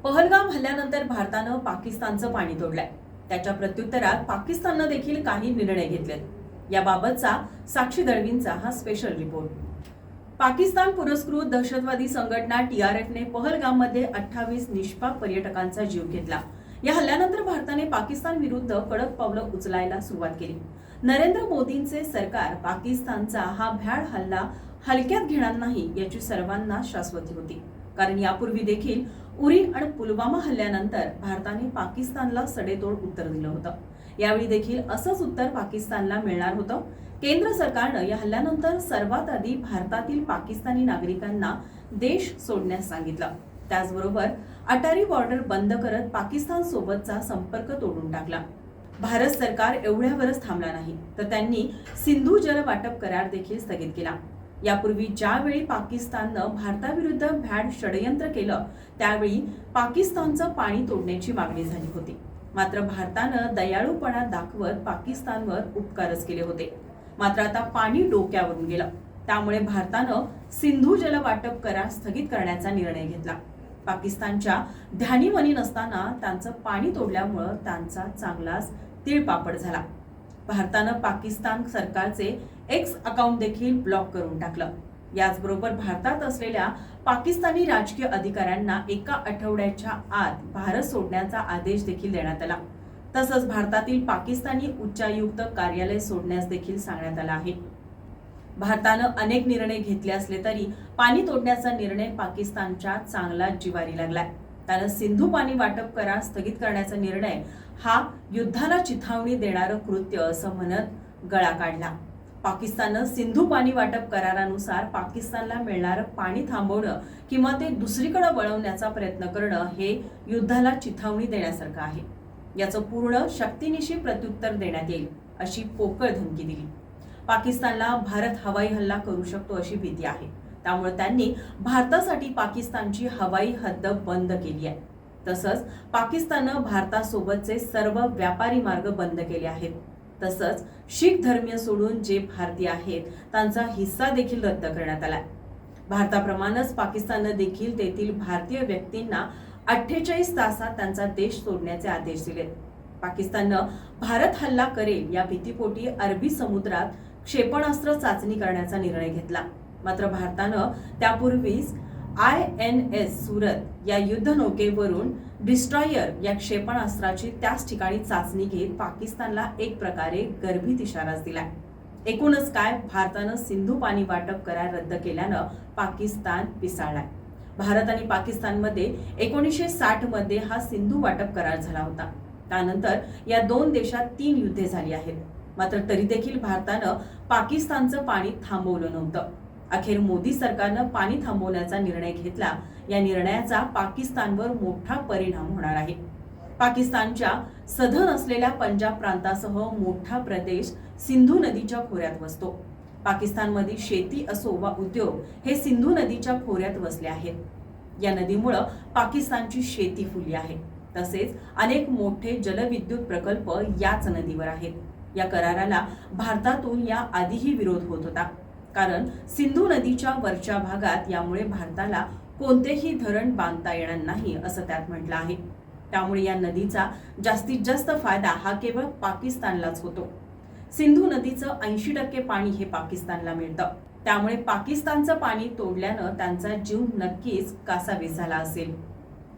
पहलगाम हल्ल्यानंतर भारतानं पाकिस्तानचं पाणी तोडलंय. त्याच्या प्रत्युत्तरात पाकिस्ताननं देखील काही निर्णय घेतलेत. याबाबतचा साक्षी दळवींचा हा स्पेशल रिपोर्ट. पाकिस्तान पुरस्कृत दहशतवादी संघटना TRFने पहलगाममध्ये 28 निष्पाप पर्यटकांचा जीव घेतला. या हल्ल्यानंतर भारताने पाकिस्तान विरुद्ध कडक पावलं उचलायला सुरुवात केली. नरेंद्र मोदींचे सरकार पाकिस्तानचा हा भ्याड हल्ला हलक्यात घेणार नाही याची सर्वांना शाश्वती होती. कारण यापूर्वी देखील उरी आणि पुलवामा हल्ल्यानंतर भारताने पाकिस्तानला सडेतोड उत्तर दिलं होतं. यावेळी देखील असंच उत्तर पाकिस्तानला मिळणार होतं. केंद्र सरकारनं या हल्ल्यानंतर सर्वात आधी भारतातील पाकिस्तानी नागरिकांना देश सोडण्यास सांगितलं. त्याचबरोबर अटारी बॉर्डर बंद करत पाकिस्तान सोबतचा संपर्क तोडून टाकला. भारत सरकार एवढ्यावरच थांबला नाही, तर त्यांनी सिंधू जल वाटप करार देखील स्थगित केला. यापूर्वी ज्यावेळी पाकिस्ताननं भारताविरुद्ध भ्याड षडयंत्र केलं, त्यावेळी पाकिस्तानचं पाणी तोडण्याची मागणी झाली होती. मात्र भारतानं दयाळूपणा दाखवत पाकिस्तानवर उपकारच केले होते. मात्र आता पाणी डोक्यावरून गेलं. त्यामुळे भारतानं सिंधू जल वाटप करार स्थगित करण्याचा निर्णय घेतला. पाकिस्तानच्या ध्यानीमनी नसताना त्यांचं पाणी तोडल्यामुळं त्यांचा चांगलाच तिळपापड झाला. भारतानं पाकिस्तान सरकारचे एक्स अकाउंट देखील ब्लॉक करून टाकलं. याचबरोबर भारतात असलेल्या पाकिस्तानी राजकीय अधिकाऱ्यांना एका आठवड्याच्या आत भारत सोडण्याचा आदेश देखील देण्यात आला. तसंच भारतातील पाकिस्तानी उच्चायुक्त कार्यालय सोडण्यास देखील सांगण्यात आलं आहे. भारतानं अनेक निर्णय घेतले असले तरी पाणी तोडण्याचा निर्णय पाकिस्तानच्या चांगला जिवारी लागलाय. त्यानं सिंधू पाणी वाटप करार स्थगित करण्याचा निर्णय हा युद्धाला चिथावणी देणारं कृत्य असं म्हणत गळा काढला. पाकिस्ताननं सिंधू पाणी वाटप करारानुसार पाकिस्तानला मिळणारं पाणी थांबवणं किंवा ते दुसरीकडे वळवण्याचा प्रयत्न करणं हे युद्धाला चिथावणी देण्यासारखं आहे. याचं पूर्ण शक्तीनिशी प्रत्युत्तर देण्यात येईल अशी पोकळ धमकी दिली. पाकिस्तानला भारत हवाई हल्ला करू शकतो अशी भीती आहे. त्यामुळे त्यांनी भारतासाठी पाकिस्तानची हवाई हद्द बंद केली आहे. तसंच पाकिस्ताननं भारतासोबतचे सर्व व्यापारी मार्ग बंद केले आहेत. तसंच शीख धर्मीय सोडून जे भारतीय आहेत त्यांचा हिस्सा देखील रद्द करण्यात आलाय. भारताप्रमाणेच पाकिस्ताननं देखील तेथील भारतीय व्यक्तींना 48 तासात त्यांचा देश सोडण्याचे आदेश दिलेत. पाकिस्ताननं भारत हल्ला करेल या भीतीपोटी अरबी समुद्रात क्षेपणास्त्र चाचणी करण्याचा निर्णय घेतला. मात्र भारतानं त्यापूर्वीच INS सुरत या युद्धनौकेवरून डिस्ट्रॉयर या क्षेपणास्त्राची त्याच ठिकाणी चाचणी घेत पाकिस्तानला एक प्रकारे गर्भित इशाराच दिलाय. एकूणच काय, भारतानं सिंधू पाणी वाटप करार रद्द केल्यानं पाकिस्तान पिसाळलाय. भारत आणि पाकिस्तानमध्ये 1960 मध्ये हा सिंधू वाटप करार झाला होता. त्यानंतर या दोन देशात 3 युद्धे झाली आहेत. मात्र तरी देखील भारतानं पाकिस्तानचं पाणी थांबवलं नव्हतं. अखेर मोदी सरकारनं पाणी थांबवण्याचा निर्णय घेतला. या निर्णयाचा पाकिस्तानवर मोठा परिणाम होणार आहे. पाकिस्तानच्या सधन असलेल्या पंजाब प्रांतासह मोठा प्रदेश सिंधू नदीच्या खोऱ्यात वसतो. पाकिस्तानमधील शेती असो वा उद्योग हे सिंधू नदीच्या खोऱ्यात वसले आहेत. या नदीमुळे पाकिस्तानची शेती फुलली आहे. तसेच अनेक मोठे जलविद्युत प्रकल्प याच नदीवर आहेत. या कराराला भारतातून या आधीही विरोध होत होता. कारण सिंधू नदीच्या वरच्या भागात यामुळे भारताला कोणतेही धरण बांधता येणार नाही असं त्यात म्हटलं आहे. त्यामुळे या नदीचा जास्तीत जास्त फायदा हा केवळ पाकिस्तानलाच होतो. सिंधू नदीचं 80% पाणी हे पाकिस्तानला मिळतं. त्यामुळे पाकिस्तानचं पाणी तोडल्यानं त्यांचा जीव नक्कीच कासावीस झाला असेल.